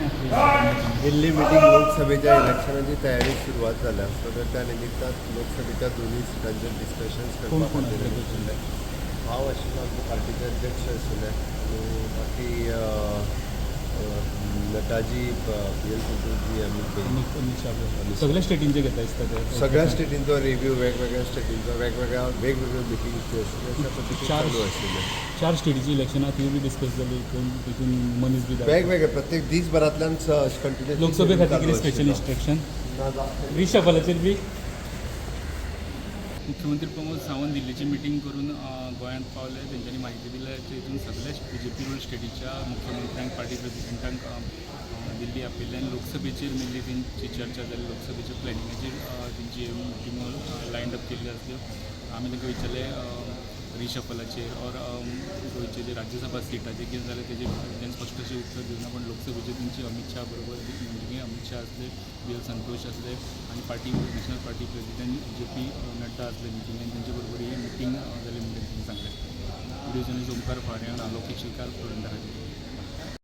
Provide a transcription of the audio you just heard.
Delhi meeting लोकसभेच्या इलेक्शनाची तयारी सुरुवात झाल्या सो त्या निमित्तान लोकसभेच्या दोन्ही सिटांचेर डिस्कशन्स कोण करपाक कोण खातीर आशिल्ले? आशिल्ले हांव आशिल्लो आमचे पार्टीचे अध्यक्ष आशिल्ले आनी बाकी नटाजी पी एल सिंधूजी आमी सगळ्या स्टेटींचे घेता दिसता ते सगळ्या स्टेटींचो रिव्ह्यू वेगवेगळ्या स्टेटींचो वेगवेगळ्यो मिटिंग्स ज्यो आशिल्ल्यो अशा पद्दतीन चालू आशिल्ले 4 स्टेटीची इलेक्शनां ती बी डिस्कस जाली तितून मनीस बी वेगवेगळे प्रत्येक दीसभरांतल्यान कंटिन्युअसली लोकसभे खातीर कितें स्पेशल इन्स्ट्रक्शन रिशफलाचेर बी मुख्यमंत्री प्रमोद सावंत दिल्लीची मिटींग करून गोंयांत पावले तेंच्यांनी माहिती दिल्या हितून सगळ्या BJP रूल स्टेटीच्या मुख्यमंत्र्यांक पार्टी प्रेसिडेंटांक दिल्ली आपयल्ले आनी लोकसभेचेर मेनली तेंची चर्चा जाली लोकसभेच्या प्लॅनिंगाचेर तेंची मिटिंगो लायंड अप केल्ल्यो आसल्यो आमी तांकां विचारलें रिशफलाचेर और गोंयचे जे राज्यसभा सिटाचेर कितें जालें तेजें स्पश्ट अशें उत्तर दिवना पण लोकसभेचेर तेंची अमित शाह बरोबर म्हणजे अमित शाह आसले BL संतोष आसले आनी party national party president JP Nadda आसले मिटिंगेन तेंचे बरोबर ही मिटींग जाली म्हणून तेंणी सांगलें व्हिडिओ जर्नलिस्ट ओमकार फारी आनी आलोक चिलकार प्रोग्राम खातीर